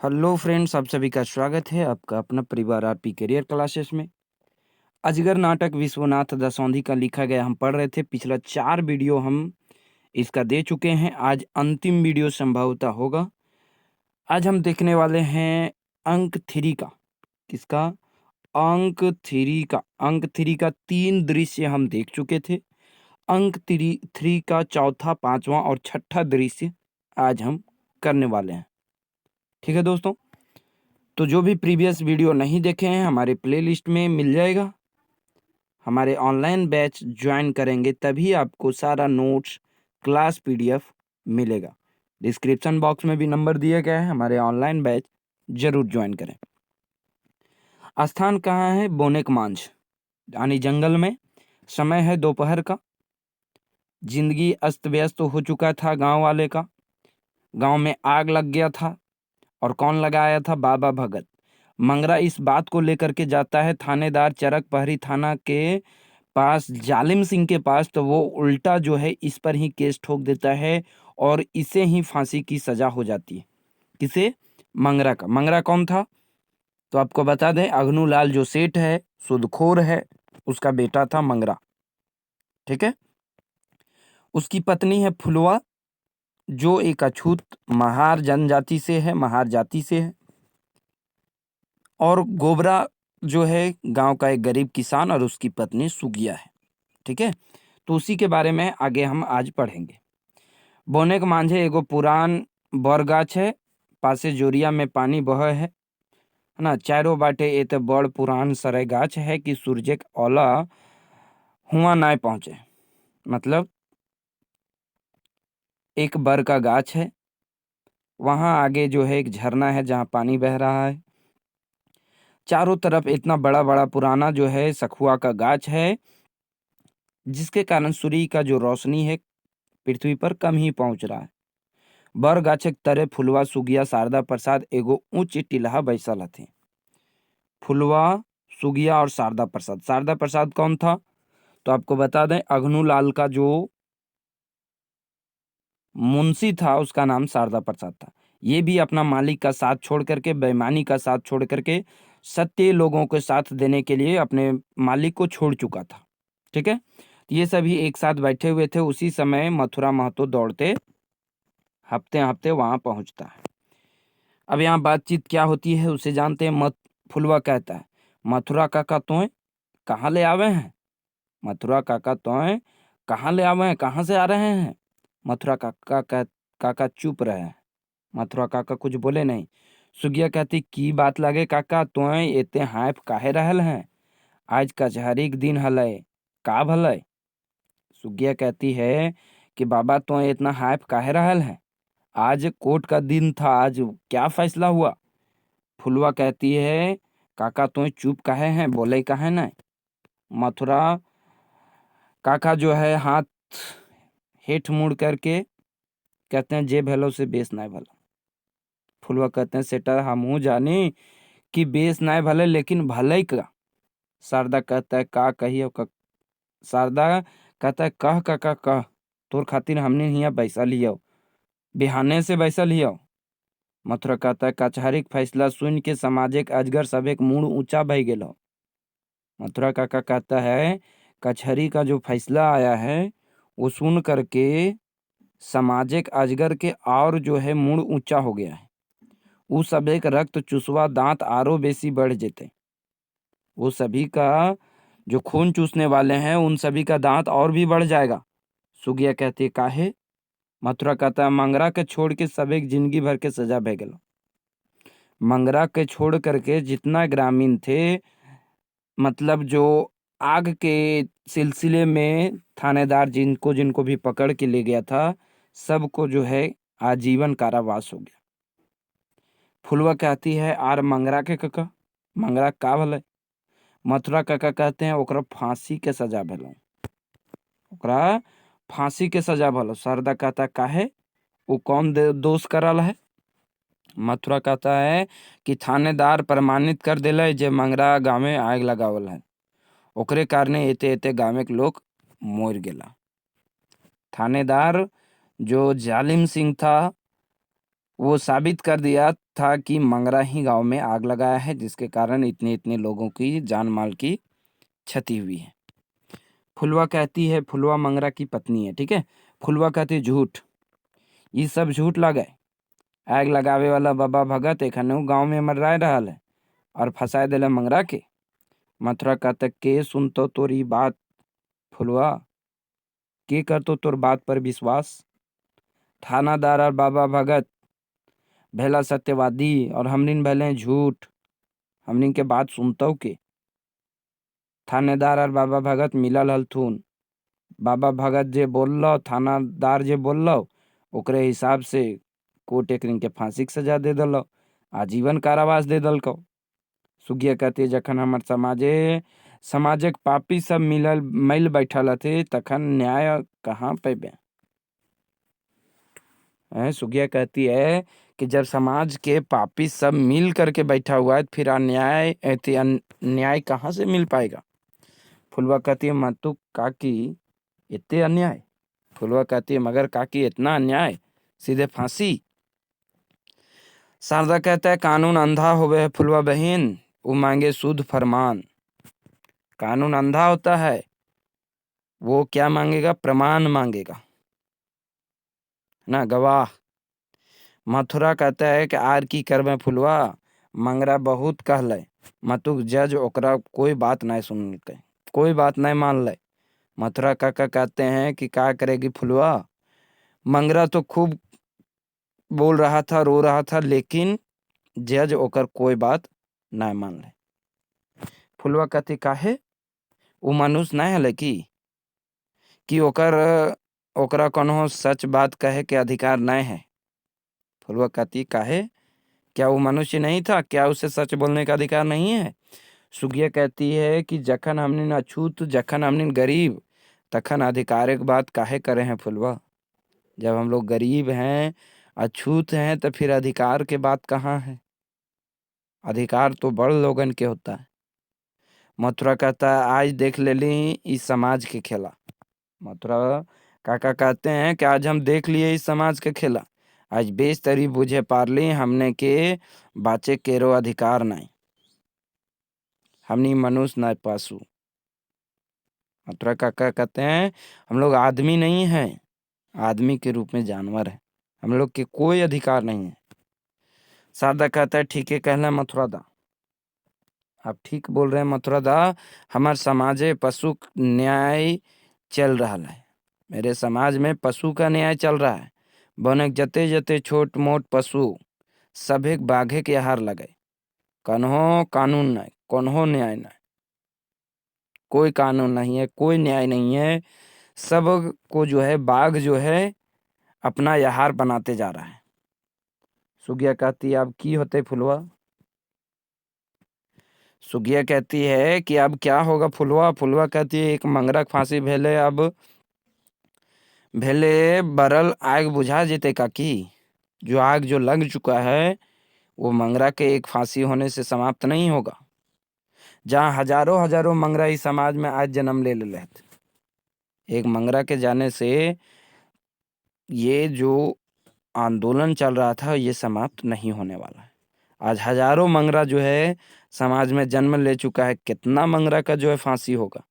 Hello friends, आप सभी का स्वागत है आपका अपना परिवार आरपी करियर क्लासेस में। अजगर नाटक विश्वनाथ दसौंधी का लिखा गया हम पढ़ रहे थे। पिछला 4 वीडियो हम इसका दे चुके हैं। आज अंतिम वीडियो संभवतः होगा। आज हम देखने वाले हैं अंक 3 का। किसका? अंक 3 का 3 दृश्य हम देख चुके थे। अंक 3 का चौथा, पांचवा और छठा दृश्य आज हम करने वाले हैं। ठीक है दोस्तों, तो जो भी प्रीवियस वीडियो नहीं देखे हैं हमारे प्लेलिस्ट में मिल जाएगा। हमारे ऑनलाइन बैच ज्वाइन करेंगे तभी आपको सारा नोट्स, क्लास पीडीएफ मिलेगा। डिस्क्रिप्शन बॉक्स में भी नंबर दिया गया है। हमारे ऑनलाइन बैच जरूर ज्वाइन करें। स्थान कहाँ है? बोनेक मांझ यानी जंगल में। समय है दोपहर का। जिंदगी अस्त व्यस्त हो चुका था गांव वाले का। गांव में आग लग गया था। और कौन लगाया था? बाबा भगत। मंगरा इस बात को लेकर के जाता है थानेदार चरक पहरी थाना के पास, जालिम सिंह के पास, तो वो उल्टा जो है इस पर ही केस ठोक देता है और इसे ही फांसी की सजा हो जाती है। किसे? मंगरा का। मंगरा कौन था? तो आपको बता दें, अग्नूलाल जो सेठ है, सुदखोर है, उसका बेटा था मंगरा। ठीक है। उसकी पत्नी है फुलवा, जो एक अछूत महार जनजाति से है, महार जाति से है। और गोबरा जो है गांव का एक गरीब किसान, और उसकी पत्नी सुगिया है। ठीक है। तो उसी के बारे में आगे हम आज पढ़ेंगे। बोनेक मांझे एगो पुरान बरगाछ है। पासे जोरिया में पानी बहे है ना। चारों बाटे एत बड़ पुरान सरे गाछ है कि सूरज ओला हुआ ना पहुंचे। मतलब एक बर का गाछ है, वहां आगे जो है एक झरना है जहां पानी बह रहा है। चारों तरफ इतना बड़ा बड़ा पुराना जो है सखुआ का गाछ है, जिसके कारण सूर्य का जो रोशनी है पृथ्वी पर कम ही पहुंच रहा है। बर गाछक तरे फुलवा, सुगिया, शारदा प्रसाद एगो ऊंच टिलहा बैसल हथिन। फुलवा, सुगिया और शारदा प्रसाद। शारदा प्रसाद कौन था? तो आपको बता दें, अघनूलाल का जो मुंशी था उसका नाम शारदा प्रसाद था। ये भी अपना मालिक का साथ छोड़ करके, बेईमानी का साथ छोड़ करके, सत्य लोगों के साथ देने के लिए अपने मालिक को छोड़ चुका था। ठीक है। ये सभी एक साथ बैठे हुए थे। उसी समय मथुरा महतो दौड़ते हफ्ते हफ्ते वहां पहुंचता है। अब यहाँ बातचीत क्या होती है उसे जानते हैं। फुलवा कहता है, मथुरा काका तोय कहाँ ले आवे हैं? मथुरा काका तोय कहाँ ले आवे हैं? कहाँ से आ रहे हैं? मथुरा काका चुप रहे। मथुरा काका कुछ बोले नहीं। सुगिया कहती, की बात लगे काका, तोय एते हाइफ काहे रहल हैं? आज कचहरी के दिन हलय, का भलय? सुगिया कहती है कि बाबा तो इतना हाइफ काहे रहल है? आज कोर्ट का दिन था, आज क्या फैसला हुआ? फुलवा कहती है, काका तो चुप काहे हैं, बोले काहे ना? मथुरा काका जो है हाथ हेठ मुड़ करके कहते हैं, जे भलो से बेस ना भला। फुलवा कहते हैं, सेटर हमहू जानी कि बेस ना भले, लेकिन भले का। शारदा कहता है, का कहियो शारदा कहता है, कह काका कह, तोर खातिर हमने हिया पैसा लियो, बिहाने से पैसा लियो। मथुरा कहता है, कचहरी के फैसला सुन के समाजिक अजगर सब एक मुड़ ऊंचा भय गेलो। मथुरा काका कहता है, कचहरी का जो फैसला आया है वो सुन करके सामाजिक अजगर के और जो है मुड़ ऊंचा हो गया है। वो सब एक रक्त चूसवा दांत आरो बेसी बढ़ जेते। वो सभी का जो खून चूसने वाले हैं उन सभी का दांत और भी बढ़ जाएगा। सुगिया कहती है, काहे? मथुरा कहता है, मंगरा के छोड़ के सब एक जिंदगी भर के सजा भय गेलो। मंगरा के छोड़ करके जितना ग्रामीण थे, मतलब जो आग के सिलसिले में थानेदार जिनको जिनको भी पकड़ के ले गया था, सबको जो है आजीवन कारावास हो गया। फुलवा कहती है, आर मंगरा के काका, मंगरा का भले? मथुरा काका कहते हैं, ओकरा फांसी के सजा भलो, ओकरा फांसी के सजा भलो। शारदा कहता है, काहे? वो कौन दोष करल है? मथुरा कहता है कि थानेदार प्रमाणित कर दिले जे मंगरा गांव में आग लगावल है, ओकरे कारणे एते एते गांव के लोग मोर गेला। थानेदार जो जालिम सिंह था, वो साबित कर दिया था कि मंगरा ही गांव में आग लगाया है, जिसके कारण इतने इतने लोगों की जान माल की क्षति हुई है। फुलवा कहती है, फुलवा मंगरा की पत्नी है, ठीक है। फुलवा कहती है झूठ, ये सब झूठ लगे। आग लगावे वाला बाबा भगत एखनु गांव में मर रहा है और फंसाए दिले मंगरा के। मथुरा कहते के सुनतो तोरी बात फुलवा, के करतो तोर बात पर विश्वास। थानादार और बाबा भगत भैला सत्यवादी और हमनिन भले झूठ, हमनिन के बात सुनतो के। थानेदार और बाबा भगत मिलल हलथुन। बाबा भगत जे बोललो, थानादार जे बोललो, ओकरे हिसाब से कोर्ट एकरिन के फांसी के सजा दे दलो, आजीवन कारावास दे दलको। सुगिया कहती है, जखन हमर समाजक पापी सब मिलल मिल बैठल थे, तखन न्याय कहाँ पेबे। सुगिया कहती है कि जब समाज के पापी सब मिल करके बैठा हुआ है, फिर न्याय कहाँ से मिल पाएगा। फुलवा कहती है, मतु काकी इतने अन्याय। फुलवा कहती है, मगर काकी इतना अन्याय, सीधे फांसी। शारदा कहता है, कानून अंधा होवे है फुलवा बहन, वो मांगे शुद्ध फरमान। कानून अंधा होता है, वो क्या मांगेगा, प्रमाण मांगेगा ना, गवाह। मथुरा कहता है कि आर की करबे फुलवा, मंगरा बहुत कहले, मतुक जज ओकरा कोई बात नहीं सुनलके, कोई बात नहीं मान ले। मथुरा काका कहते हैं कि क्या करेगी फुलवा, मंगरा तो खूब बोल रहा था, रो रहा था, लेकिन जज ओकर कोई बात नहीं मान ले। फुलवा कहती, काहे, वो मनुष्य नहीं हले कि ओकरा कोनो सच बात कहे के अधिकार नहीं है। फुलवा कहती, काहे, क्या वो मनुष्य नहीं था, क्या उसे सच बोलने का अधिकार नहीं है। सुगिया कहती है कि जखन हमने अछूत, जखन हमने गरीब, तखन अधिकारिक बात काहे करे हैं फुलवा। जब हम लोग गरीब हैं, अछूत हैं, तो फिर अधिकार के बात कहाँ है। अधिकार तो बड़ लोगन के होता है। मथुरा कहता है, आज देख ले ली इस समाज के खेला। मथुरा काका कहते हैं कि आज हम देख लिए इस समाज के खेला, आज बेस्तरी बुझे पारली हमने के बाचे केरो अधिकार नहीं, हमनी मनुष्य न पासू। मथुरा काका कहते हैं, हम लोग आदमी नहीं हैं, आदमी के रूप में जानवर है, हम लोग के कोई अधिकार नहीं है। शारदा कहता है, ठीक है कहना मथुरा दा, आप ठीक बोल रहे हैं मथुरा दा, हमार समाजे पशु न्याय चल रहा है, मेरे समाज में पशु का न्याय चल रहा है। बने जते जते छोट मोट पशु सभी बाघे के आहार लगे, कन्हो कानून नहीं, कन्हो न्याय नहीं, कोई कानून नहीं है, कोई न्याय नहीं है। सब को जो है बाघ जो है अपना आहार बनाते जा रहा है। सुगिया कहती है, अब की होते फुलवा। सुगिया कहती है कि अब क्या होगा फुलवा। फुलवा कहती है, एक मंगरा फांसी भेले, अब भेले बरल आग बुझा जेते काकी। जो आग जो लग चुका है, वो मंगरा के एक फांसी होने से समाप्त नहीं होगा। जहाँ हजारों हजारों मंगरा इस समाज में आज जन्म ले लेते, एक मंगरा के जाने से ये जो आंदोलन चल रहा था, ये समाप्त नहीं होने वाला है। आज हजारों मंगरा जो है समाज में जन्म ले चुका है, कितना मंगरा का जो है फांसी होगा।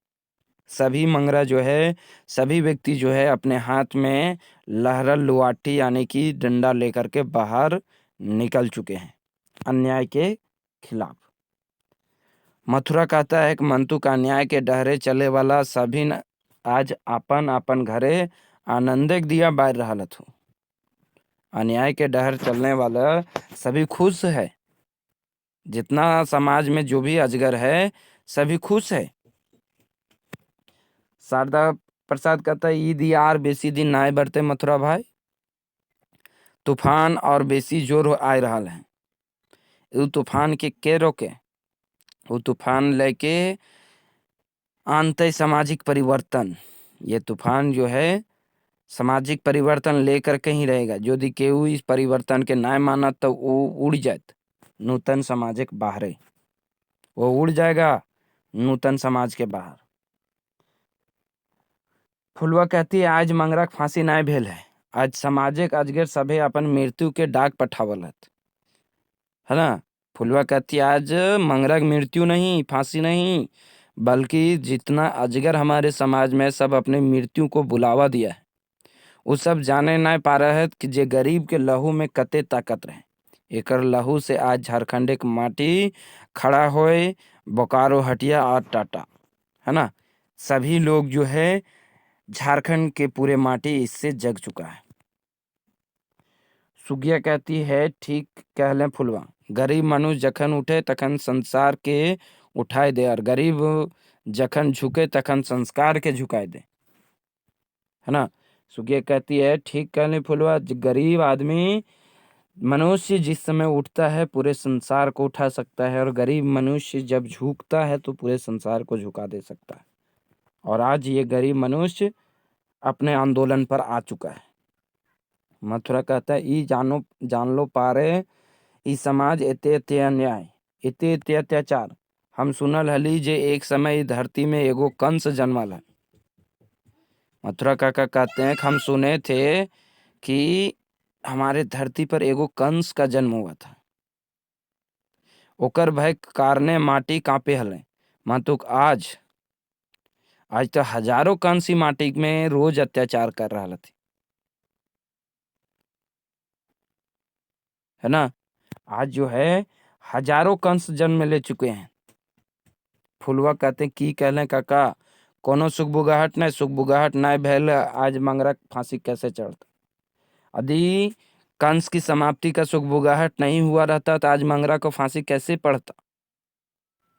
सभी मंगरा जो है, सभी व्यक्ति जो है अपने हाथ में लहरल लुआटी यानी कि डंडा लेकर के बाहर निकल चुके हैं अन्याय के खिलाफ। मथुरा कहता है कि मंतु का अन्याय के डहरे चले वाला सभी आज अपन अपन घरे आनंदे दिया बार रहा थो। अन्याय के डहर चलने वाला सभी खुश है, जितना समाज में जो भी अजगर है सभी खुश है। शारदा प्रसाद कहता है, ईद यार बेसी दिन नाय बढ़ते मथुरा भाई, तूफान और बेसी जोर आए रहा है। वो तूफान के रोके, वो तूफान लेके आनते सामाजिक परिवर्तन। ये तूफान जो है सामाजिक परिवर्तन लेकर के ही रहेगा। यदि केहू इस परिवर्तन के ना माना तो वो उड़ जाए नूतन सामाजिक बाहरे, वो उड़ जाएगा नूतन समाज के बाहर। फुलवा कहती है, आज मंगरा फांसी ना भेल है, आज सामाजिक अजगर सभे अपन मृत्यु के डाक पठावलत, है ना। फुलवा कहती आज मंगरक मृत्यु नहीं, फांसी नहीं, बल्कि जितना अजगर हमारे समाज में सब अपने मृत्यु को बुलावा दिया है, वो सब जाने ना पा रहे हैं कि जे गरीब के लहू में कते ताकत रहे। एकर लहू से आज झारखंड के माटी खड़ा होए, बोकारो हटिया और टाटा, है ना। सभी लोग जो है झारखंड के पूरे माटी इससे जग चुका है। सुगिया कहती है ठीक कहले फुलवा, गरीब मनुष्य जखन उठे तखन संसार के उठाए दे, और गरीब जखन झुके तखन संस्कार के झुकाए दे, है ना। सुगिया कहती है ठीक कहले फुलवा, गरीब आदमी मनुष्य जिस समय उठता है पूरे संसार को उठा सकता है, और गरीब मनुष्य जब झुकता है तो पूरे संसार को झुका दे सकता है। और आज ये गरीब मनुष्य अपने आंदोलन पर आ चुका है। मथुरा कहता है ई जान लो पारे, ई समाज एते एते अन्याय, एते एते अत्याचार। हम सुनल हली जे एक समय ई धरती में एगो कंस जन्मल है। मथुरा काका कहते हैं हम सुने थे कि हमारे धरती पर एगो कंस का जन्म हुआ था, ओकर भय कारणे माटी कांपे हले। मातुक आज तो हजारों कंस ही माटी में रोज अत्याचार कर रहा थे, है ना। आज जो है हजारों कंस जन्म ले चुके हैं। फुलवा कहते हैं की कहले काका, कोनो सुख बुगाहट नहीं भैल, आज मंगरा फांसी कैसे चढ़ता। यदि कंस की समाप्ति का सुख बुगाहट नहीं हुआ रहता तो आज मंगरा को फांसी कैसे पड़ता।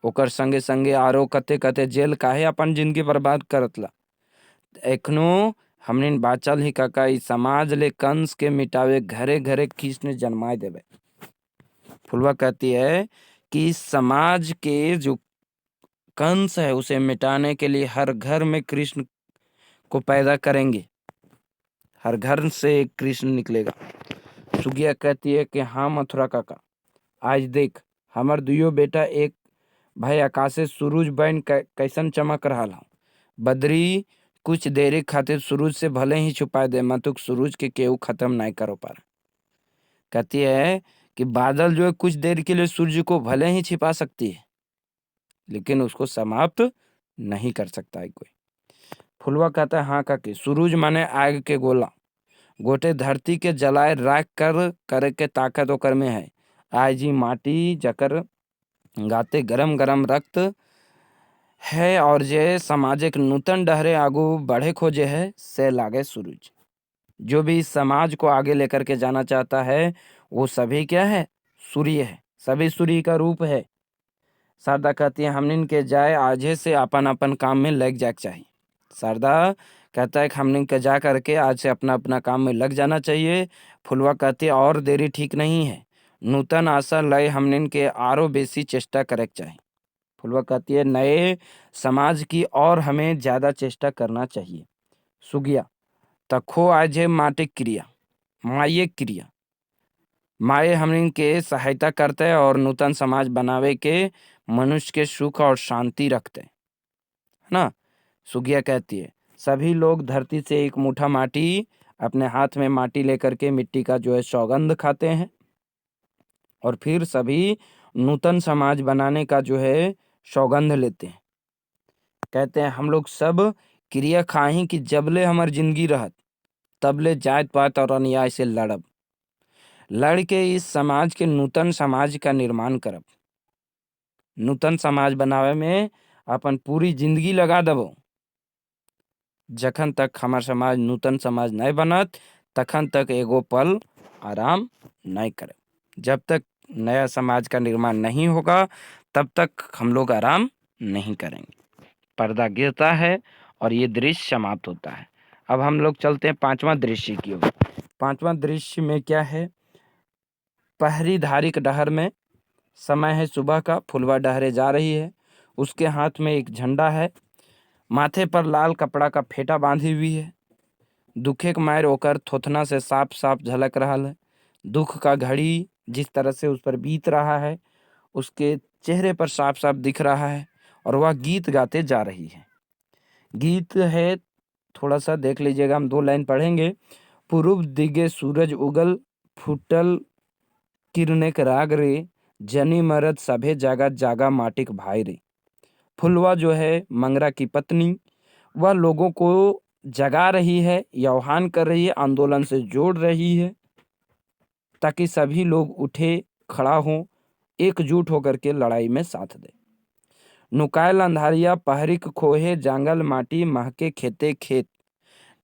ओकर संगे संगे आरो कते कते जेल काहे अपन जिंदगी बर्बाद करतला। एखनो हमने बाचल ही काका, इस समाज ले कंस के मिटावे घरे घरे कृष्ण जन्माए देवे। फुलवा कहती है कि इस समाज के जो कंस है उसे मिटाने के लिए हर घर में कृष्ण को पैदा करेंगे, हर घर से एक कृष्ण निकलेगा। सुगिया कहती है कि हाँ मथुरा काका, आज देख हमर दुयो बेटा एक भाई आकाशे सूरज बन कैसन चमक रहा हूँ। बदरी कुछ देरी खातिर सूरज से भले ही छुपा दे, मतुक सूरज के केहू खत्म नहीं करो पार। कहती है कि बादल जो है कुछ देर के लिए सूर्य को भले ही छिपा सकती है, लेकिन उसको समाप्त नहीं कर सकता है कोई। फुलवा कहता है हाँ काकी, सूरज माने आग के गोला, गोटे धरती के जलाए राख कर करे के ताकत ओकर में है। आज ही माटी जकर गाते गरम गरम रक्त है, और जे सामाजिक नूतन डहरे आगू बढ़े खोजे है से लागे सूरज। जो भी इस समाज को आगे लेकर के जाना चाहता है वो सभी क्या है, सूर्य है, सभी सूर्य का रूप है। शारदा कहती है हमनिन के जाए आजे से अपन अपन काम में लग जाए चाहिए। शारदा कहता है कि हमनिन के जा करके आज से अपना अपना काम में लग जाना चाहिए। फुलवा कहती है और देरी ठीक नहीं है, नूतन आशा लय हमनिन के आरो बेसी चेष्टा करे चाहिए। फुलवा कहती है नए समाज की और हमें ज्यादा चेष्टा करना चाहिए। सुगिया तखो आज है माटिक क्रिया, माये क्रिया, माए हमन के सहायता करते हैं और नूतन समाज बनावे के मनुष्य के सुख और शांति रखते हैं, है ना। सुगिया कहती है सभी लोग धरती से एक मुट्ठा माटी अपने हाथ में माटी लेकर के मिट्टी का जो है सौगंध खाते हैं, और फिर सभी नूतन समाज बनाने का जो है सौगंध लेते हैं। कहते हैं हम लोग सब क्रिया खाही कि जबले हमार जिंदगी रहत तबले जात पात और अन्याय से लड़ब, लड़ के इस समाज के नूतन समाज का निर्माण करब। नूतन समाज बनावे में अपन पूरी जिंदगी लगा देबो। जखन तक हमार समाज नूतन समाज नहीं बनत तखन तक एगो पल आराम नहीं करे। जब तक नया समाज का निर्माण नहीं होगा तब तक हम लोग आराम नहीं करेंगे। पर्दा गिरता है और ये दृश्य समाप्त होता है। अब हम लोग चलते हैं पांचवां दृश्य की ओर। पांचवां दृश्य में क्या है, पहरी धारिक डहर में समय है सुबह का, फुलवा डहरे जा रही है, उसके हाथ में एक झंडा है, माथे पर लाल कपड़ा का फेटा बांधी हुई है। दुखे के मायर ओकर थोथना से साफ साफ झलक रहा है। दुख का घड़ी जिस तरह से उस पर बीत रहा है उसके चेहरे पर साफ साफ दिख रहा है, और वह गीत गाते जा रही है। गीत है, थोड़ा सा देख लीजिएगा, हम दो लाइन पढ़ेंगे। पूर्व दिगे सूरज उगल, फूटल किरणेक राग रे, जनी मरद सभे जागा जागा माटिक भाई रे। फुलवा जो है मंगरा की पत्नी, वह लोगों को जगा रही है, आह्वान कर रही है, आंदोलन से जोड़ रही है, ताकि सभी लोग उठे, खड़ा हों, एकजुट होकर के लड़ाई में साथ दें। नुकायल अंधारिया पहरिक खोहे, जांगल माटी महके खेते खेत,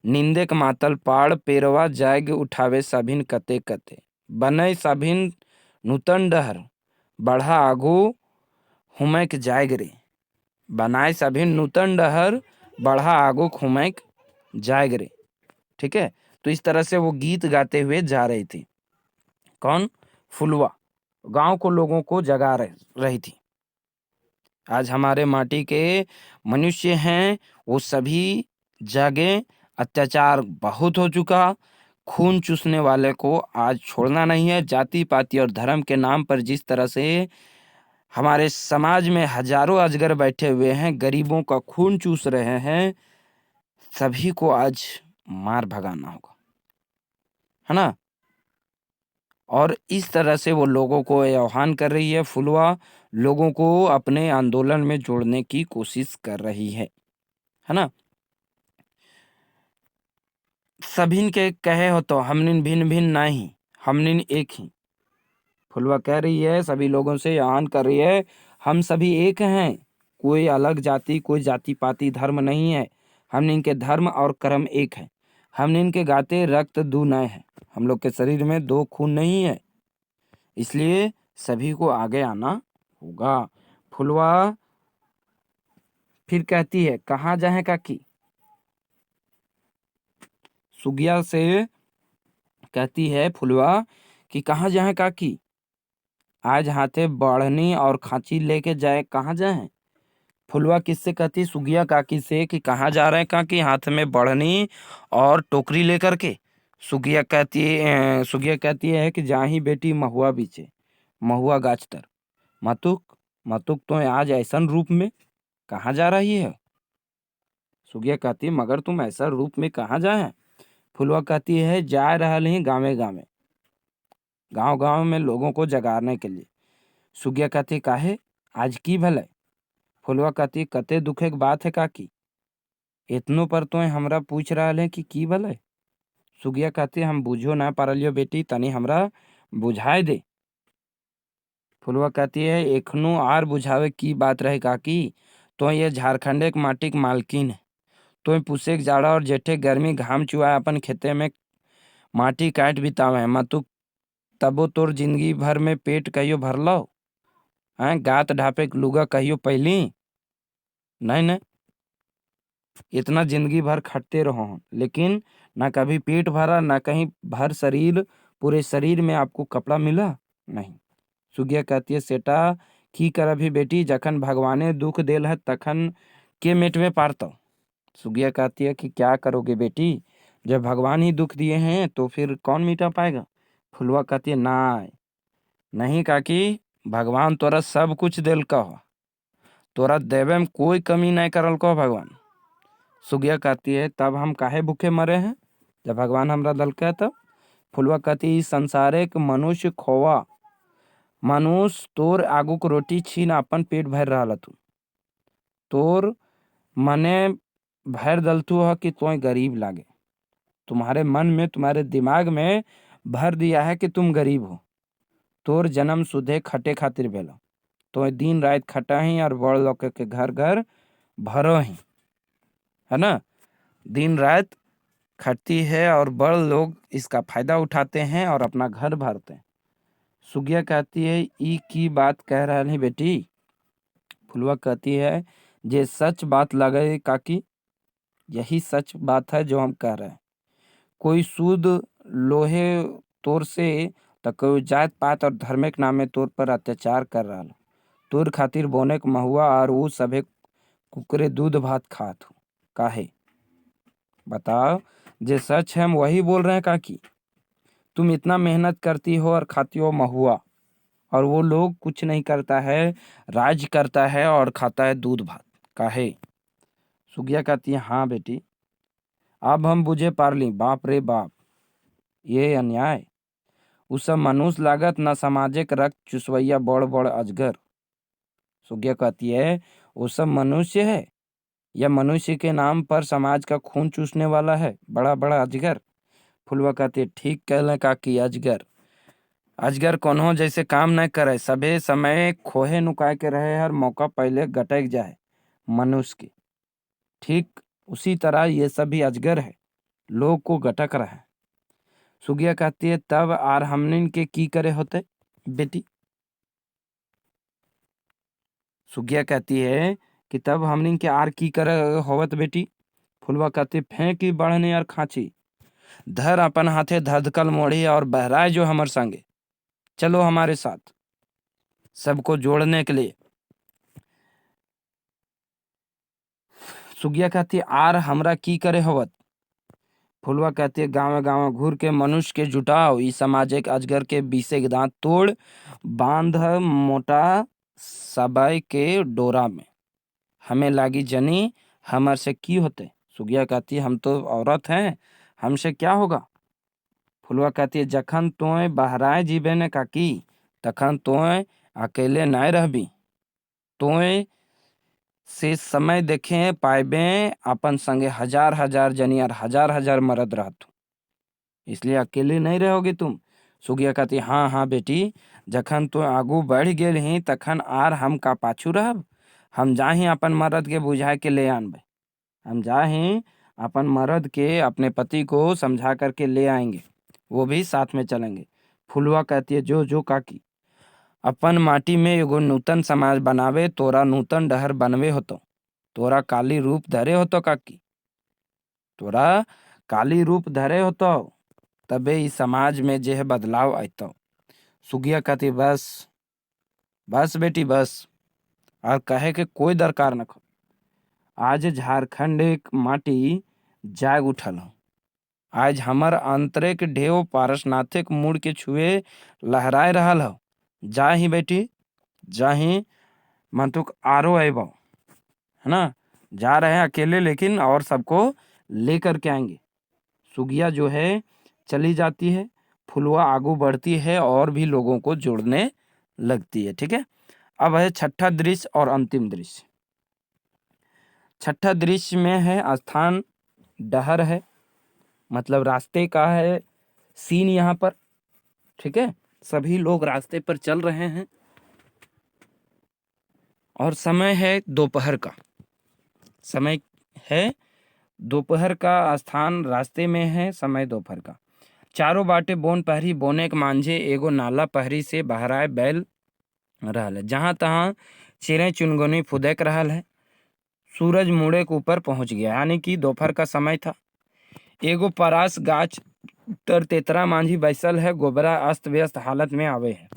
निंदे के मातल पाड़, पेरवा जायग उठावे सभिन कते कते। बनय सभिन नूतन डहर, बढ़ा आगू हुमैक जायग रे। बनाए सभिन नूतन डहर, बढ़ा आगू हुमैक जायग रे। ठीक है, तो इस तरह से वो गीत गाते हुए जा रही थी। कौन? फुलवा गांव को लोगों को जगा रही थी। आज हमारे माटी के मनुष्य हैं, वो सभी जागे। अत्याचार बहुत हो चुका, खून चूसने वाले को आज छोड़ना नहीं है। जाति पाति और धर्म के नाम पर जिस तरह से हमारे समाज में हजारों अजगर बैठे हुए हैं, गरीबों का खून चूस रहे हैं, सभी को आज मार भगाना होगा, है ना। और इस तरह से वो लोगों को आह्वान कर रही है। फुलवा लोगों को अपने आंदोलन में जोड़ने की कोशिश कर रही है ना। सभिन के कहे हो तो हमनिन भिन्न भिन्न नहीं, हमनिन एक ही। फुलवा कह रही है, सभी लोगों से आह्वान कर रही है, हम सभी एक हैं, कोई अलग जाति, कोई जाति पाति धर्म नहीं है। हमनिन के धर्म और कर्म एक है। हमनिन के गाते रक्त दू नय है, हम लोग के शरीर में दो खून नहीं है, इसलिए सभी को आगे आना होगा। फुलवा फिर कहती है, कहाँ जाए काकी? सुगिया से कहती है फुलवा कि कहाँ जाए काकी? आज हाथे बढ़नी और खांची लेके जाए, कहाँ जाए? फुलवा किससे कहती? सुगिया काकी से कि कहाँ जा रहे हैं काकी? हाथ में बढ़नी और टोकरी लेकर के। सुगिया कहती है कि जा ही बेटी महुआ बीचे, महुआ गाछ तर। मतुक मतुक तो आज ऐसन रूप में कहाँ जा रही है? सुगिया कहती है, मगर तुम ऐसा रूप में कहाँ जाए? फुलवा कहती है, जा रहल ही गाँवे गाँवे, गांव गांव में लोगों को जगाने के लिए। सुगिया कहती, काहे? आज की भले? फुलवा कहती, कते दुखे के बात है काकी, इतनो पर तो हमरा पूछ रहा है कि की भले? सुगिया कहती, हम बुझो ना पारलियो बेटी, तनी हमरा बुझाए दे। फुलवा कहती है, एखनो आर बुझावे की बात रहे काकी, तो ये झारखंड एक माटी के मालकिन है, तो पुसे के जाड़ा और जेठे गर्मी घाम चुआ अपन खेते में माटी काट बितावे है। मतु तबो तोर जिंदगी भर में पेट कहियो भरलो हैं? गात ढापे के लुगा कहियो पहली? नहीं नहीं, इतना जिंदगी भर खटते रहो, लेकिन ना कभी पेट भरा, ना कहीं भर शरीर, पूरे शरीर में आपको कपड़ा मिला नहीं। सुगिया कहती है, सेटा की कर अभी बेटी, जखन भगवाने दुख देल है तखन के मिटवे पारतो। सुगिया कहती है कि क्या करोगे बेटी, जब भगवान ही दुख दिए हैं तो फिर कौन मिटा पाएगा? फुलवा कहती है, ना नहीं काकी, भगवान तोरा सब कुछ दिल का हो, तोरा देवे में कोई कमी नहीं करल को भगवान। सुगिया कहती है, तब हम काहे भूखे मरे हैं जब भगवान हमरा दल का है तब? फुलवा कहती, इस संसारे के मनुष्य खोवा, मनुष्य तोर आगू को रोटी छीन अपन पेट भर रहा तू, तोर मने भर दलतू है कि तोय गरीब लागे, तुम्हारे मन में, तुम्हारे दिमाग में भर दिया है कि तुम गरीब हो। तोर जन्म सुधे खटे खातिर भेलो, तो दिन रात खटा ही और बड़ लोग के घर घर भरो ही, है ना। दिन रात खटती है और बड़ लोग इसका फायदा उठाते हैं और अपना घर भरते हैं। सुगिया कहती है, ई की बात कह रहा है बेटी? फुलवा कहती है, जे सच बात लगे काकी, यही सच बात है जो हम कह रहे हैं। कोई सूद लोहे तोर से, तो कोई जात पात और धर्म के नामे तोर पर अत्याचार कर रहा, तोर खातिर बोने के महुआ और वो सभे कुकरे दूध भात खात हो, काहे? बताओ, जे सच है हम वही बोल रहे हैं काकी। तुम इतना मेहनत करती हो और खाती हो महुआ, और वो लोग कुछ नहीं करता है, राज करता है और खाता है दूध भात, काहे? सुगिया कहती है, हाँ बेटी, अब हम बुझे पार ली, बाप रे बाप, ये अन्याय। उ सब मनुष्य लागत न सामाजिक रक्त चुसवैया बड़ बड़ अजगर। सुज्ञा कहती है वो सब मनुष्य है या मनुष्य के नाम पर समाज का खून चूसने वाला है बड़ा बड़ा अजगर। फुलवा कहती है ठीक कहले काकी, अजगर। अजगर कोन्हो जैसे काम न करे, सबे समय खोहे नुकाय के रहे, हर मौका पहले गटक जाए मनुष्य के। ठीक उसी तरह ये सभी अजगर है, लोग को गटक रहा है। सुगिया कहती है तब आर हमनिन के की करे होते बेटी। सुगिया कहती है कि तब हमनिन के आर की करे होवत बेटी। फुलवा कहती फेंकी बढ़ने और खांची, धर अपन हाथे धधकल मोड़ी और बहराए जो हमर संगे, चलो हमारे साथ सबको जोड़ने के लिए। सुगिया कहती आर हमरा की करे होवत। फुलवा कहती है गाँव गाँव घूर के मनुष्य के जुटाओ, ई सामाजिक अजगर के बीसे के दांत तोड़ बांध मोटा सबय के डोरा में, हमें लागी जनी हमर से की होते। सुगिया कहती है हम तो औरत हैं, हमसे क्या होगा। फुलवा कहती है जखन तोय बहराए जीबे ने काकी, तखन तोय अकेले नाय रहबी, तोय से समय देखे पाएबे अपन संगे हजार हजार जनी और हजार हजार मरद रहतु, इसलिए अकेले नहीं रहोगे तुम। सुगिया कहती हाँ हाँ बेटी, जखन तो आगू बढ़ गेल ही तखन आर हम का पाछू रहब। हम जाही अपन मर्द के बुझाए के ले आनबे, हम जाही अपन मर्द के अपने पति को समझा करके ले आएंगे, वो भी साथ में चलेंगे। फुलवा कहती है जो जो काकी, अपन माटी में एगो नूतन समाज बनावे, तोरा नूतन डहर बनवे होतो, तोरा काली रूप धरे होतो काकी, तोरा काली रूप धरे होतो, तबे इस समाज में जे है बदलाव आतो। सुगिया कहती बस बस बेटी बस, और कहे के कोई दरकार न खो। आज झारखंड एक माटी जाग उठल हो, आज हमर आंतरिक ढेव पारसनाथिक मूड के छुए लहराए रहल हो। जा ही बेटी जा ही, मंतुक आरो अबो है ना, जा रहे हैं अकेले लेकिन और सबको लेकर के आएंगे। सुगिया जो है चली जाती है, फुलवा आगू बढ़ती है और भी लोगों को जोड़ने लगती है। ठीक है, अब है छठा दृश्य और अंतिम दृश्य। छठा दृश्य में है स्थान डहर है, मतलब रास्ते का है सीन यहाँ पर। ठीक है, सभी लोग रास्ते पर चल रहे हैं और समय है दोपहर का, समय है दोपहर का, स्थान रास्ते में है, समय दोपहर का। चारों बाटे बोन पहरी, बोने के मांझे एगो नाला पहरी से बहराए बैल रहल है, जहाँ तहाँ चिड़ै चुनगुनी फुदक रहल है। सूरज मुड़े के ऊपर पहुंच गया, यानी कि दोपहर का समय था। एगो परास गाछ तर तेतरा मांझी बैसल है, गोबरा अस्त व्यस्त हालत में आवे है।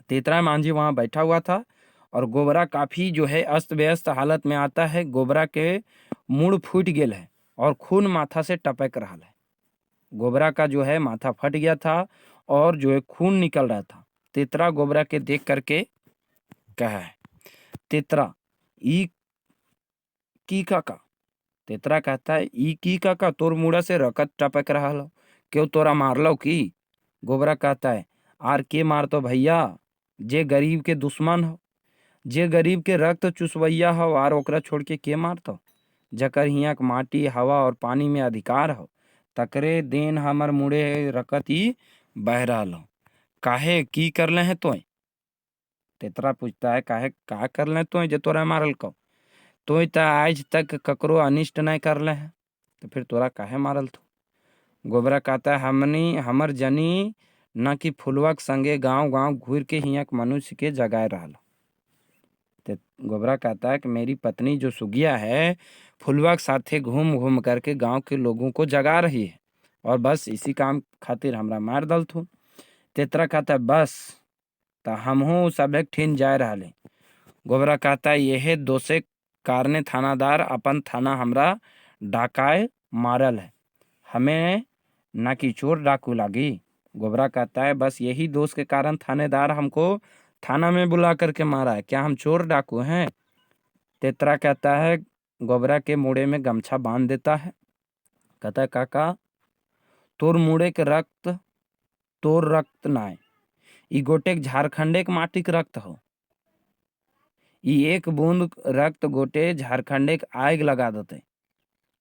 तेतरा मांझी वहां बैठा हुआ था और गोबरा काफी जो है अस्त व्यस्त हालत में आता है। गोबरा के मुड़ फूट गेल है और खून माथा से टपक रहा है। गोबरा का जो है माथा फट गया था और जो है खून निकल रहा था। तेतरा गोबरा के देख करके कहा है, तेतरा ई की काका। तेतरा कहता है ई की काका, तोर मुड़ा से रकत टपक रहा लो, क्यों तोरा मारलो की। गोबरा कहता है आर के मारतो भैया, जे गरीब के दुश्मन हो, जे गरीब के रक्त चुसवैया हो, आर ओकरा छोड़ के मारतो। जकर हियाँ के माटी हवा और पानी में अधिकार हो, तकरे देन हमर मुड़े रकत ही बह रहा हो। काहे की कर ले हैं तोय। तेतरा पूछता है काहे का कर ले तोय जे तोरा मारल को, तोय त आज तक ककरो अनिष्ट नहीं कर ले हैं, तो फिर तोरा काहे मारल थो। गोबरा कहता है हमनी हमर जनी न कि फुलवा के संगे गांव गांव घूर के हियाँ के मनुष्य के जगाए रहल। ते गोबरा कहता है कि मेरी पत्नी जो सुगिया है फुलवा के साथे घूम घूम करके गांव के लोगों को जगा रही है और बस इसी काम खातिर हमरा मार दल थू। तेतरा कहता है बस तो हमहू सब एक ठिन जाए रहा। गोबरा कहता है यह दोषे कारणे थानादार अपन थाना हमरा डाकाए मारल है, हमें ना कि चोर डाकू लागी। गोबरा कहता है बस यही दोष के कारण थानेदार हमको थाना में बुला करके मारा है, क्या हम चोर डाकू हैं। तेतरा कहता है गोबरा के मुड़े में गमछा बांध देता है, कहता है काका तोर मुड़े के रक्त तोर रक्त नाय, ई गोटेक झारखंडे के माटी के रक्त हो। ई एक बूंद रक्त गोटे झारखंडे के आग लगा देते।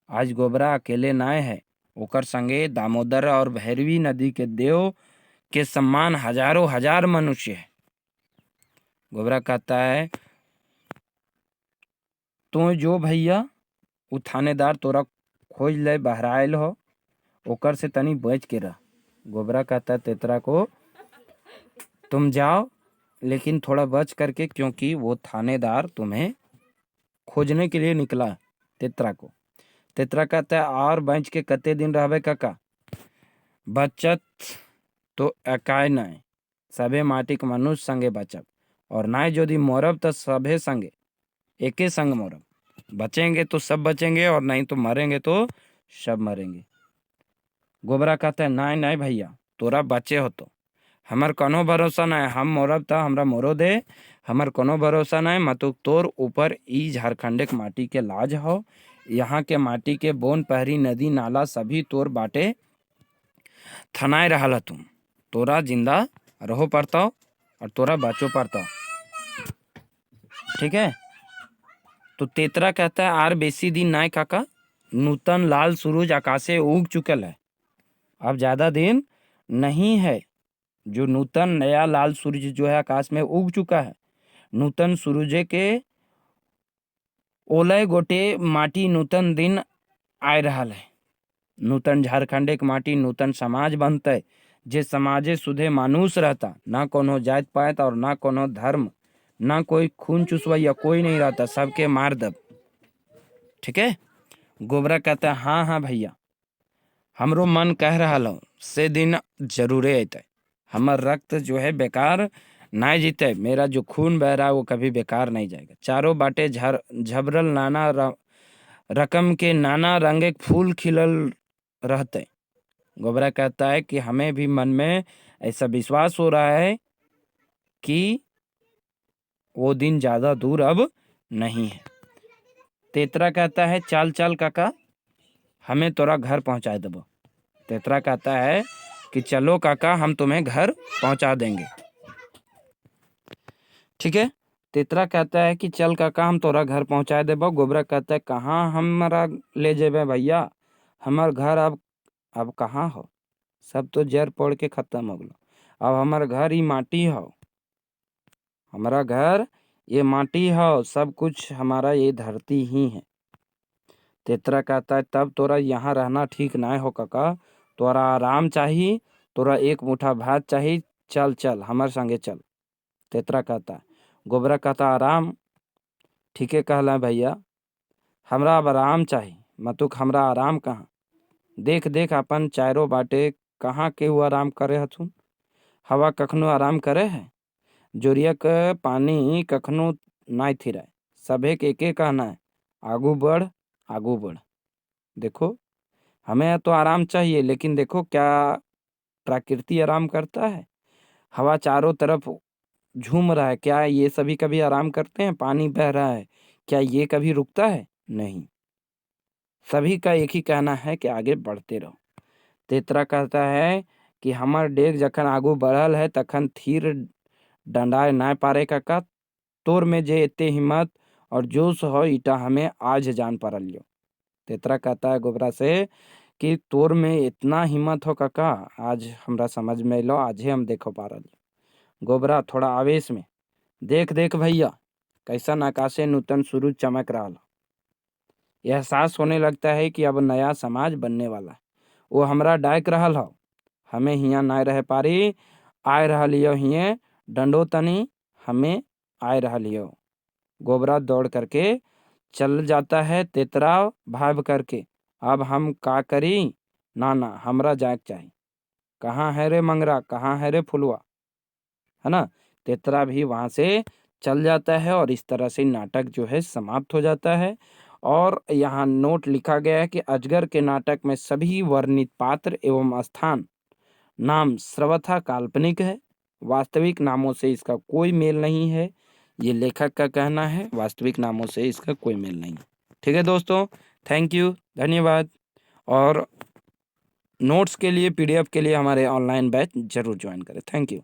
आज गोबरा अकेले नाय है, ओकर संगे दामोदर और भैरवी नदी के देव के सम्मान हजारों हजार मनुष्य है। गोबरा कहता है तो जो भैया उ थानेदार तोरा खोज ले बहराइल हो, ओकर से तनी बच के रह। गोबरा कहता है तेतरा को तुम जाओ, लेकिन थोड़ा बच करके, क्योंकि वो थानेदार तुम्हें खोजने के लिए निकला है। तेतरा को तेतरा कहता है और बच के कते दिन रहबे काका, बचत तो एकाय नाय, सभे माटी के मनुष्य संगे बचब, और नाय यदि मोरब तो सभे संगे एके संग मोरब। बचेंगे तो सब बचेंगे, और नहीं तो मरेंगे तो सब मरेंगे। गोबरा कहता है नाय नाय भैया, तोरा बचे हो तो हमार कोनो भरोसा नहीं, हम मोरब तो हमरा मोरो दे, हमार कोनो भरोसा नहीं। मतुक तोर ऊपर ई झारखंडे के माटी के लाज हो, यहाँ के माटी के बोन पहरी नदी नाला सभी तोर बाटे थनाए रहल तुम, तोरा जिंदा रहो पड़ता और तोरा बचो पड़ता। ठीक है। तो तेतरा कहता है आर बेसी दिन नाय काका, नूतन लाल सूरज आकाशे उग चुकल है, अब ज्यादा दिन नहीं है। जो नूतन नया लाल सूरज जो है आकाश में उग चुका है। नूतन सूरज के ओलय गोटे माटी नूतन दिन आय रहा है। नूतन झारखंडे के माटी नूतन समाज बनते, जे समाजे सुधे मानुष रहता, ना कोनो जात पात और ना कोनो धर्म, ना कोई खून चुसवैया, कोई नहीं रहता, सबके मार दब। ठीक है। गोबरा कहता है हाँ हाँ भैया, हमरो मन कह रहा लो से दिन जरूरे अतै। हमर रक्त जो है बेकार नहीं जीते, मेरा जो खून बह रहा है वो कभी बेकार नहीं जाएगा। चारों बाटे झबरल नाना रकम के नाना रंगे फूल खिलल रहते। गोबरा कहता है कि हमें भी मन में ऐसा विश्वास हो रहा है कि वो दिन ज्यादा दूर अब नहीं है। तेतरा कहता है चल चल काका, हमें तोरा घर पहुंचा देबो। तेतरा कहता है कि चलो काका, हम तुम्हें घर पहुंचा देंगे। ठीक है। तेतरा कहता है कि चल काका, हम तोरा घर पहुंचा देबो। गोबरा कहता है कहाँ हमारा ले जेबे भैया, हमार घर अब कहाँ हो, सब तो जर पड़ के खत्म हो गलो। अब हमार घर ही माटी हो, हमारा घर ये माटी हो, सब कुछ हमारा ये धरती ही है। तेतरा कहता है तब तोरा यहाँ रहना ठीक ना हो काका, तोरा आराम चाहिए, तोरा एक मुठा भात चाहिए, चल चल हमार संगे चल। तेतरा कहता है। गोबरा कहता आराम, ठीक है कहला भैया, हमरा अब आराम चाहिए, मतुक हमरा आराम कहाँ। देख देख अपन चारों बाटे कहाँ केहू आराम करे हथुन। हवा कखनो आराम करे है, जोरिया के पानी कखनो नाय थिराए, सभे के एके कहना है आगू बढ़ आगू बढ़। देखो हमें तो आराम चाहिए, लेकिन देखो क्या प्रकृति आराम करता है। हवा चारों तरफ झूम रहा है, क्या ये सभी कभी आराम करते हैं। पानी बह रहा है, क्या ये कभी रुकता है, नहीं। सभी का एक ही कहना है कि आगे बढ़ते रहो। तेतरा कहता है कि हमार डेग जखन आगू बढ़ल है तखन थीर डंडाए ना पारे काका, तोर में जे एते हिम्मत और जोश हो इटा हमें आज जान पारल लियो। तेतरा कहता है गोबरा से कि तोर में इतना हिम्मत हो काका, आज हमरा समझ में लो, आज ही हम देखो पारल। गोबरा थोड़ा आवेश में, देख देख भैया कैसा आकाशे नूतन सूरज चमक रहा हो। यह एहसास होने लगता है कि अब नया समाज बनने वाला है। वो हमरा डाक रहल हो, हमें हियाँ ना रह पारी, आय रहलियो हिये डंडो तनी, हमें आय रहलियो। गोबरा दौड़ करके चल जाता है, तेतरा भाव करके अब हम का करी, ना ना हमरा जाग चाहिए। कहाँ है रे मंगरा, कहाँ है रे फुलवा, है ना। तेतरा भी वहां से चल जाता है और इस तरह से नाटक जो है समाप्त हो जाता है। और यहाँ नोट लिखा गया है कि अजगर के नाटक में सभी वर्णित पात्र एवं स्थान नाम सर्वथा काल्पनिक है, वास्तविक नामों से इसका कोई मेल नहीं है। ये लेखक का कहना है, वास्तविक नामों से इसका कोई मेल नहीं है। ठीक है दोस्तों, थैंक यू, धन्यवाद। और नोट्स के लिए, पीडीएफ के लिए हमारे ऑनलाइन बैच ज़रूर ज्वाइन करें। Thank you.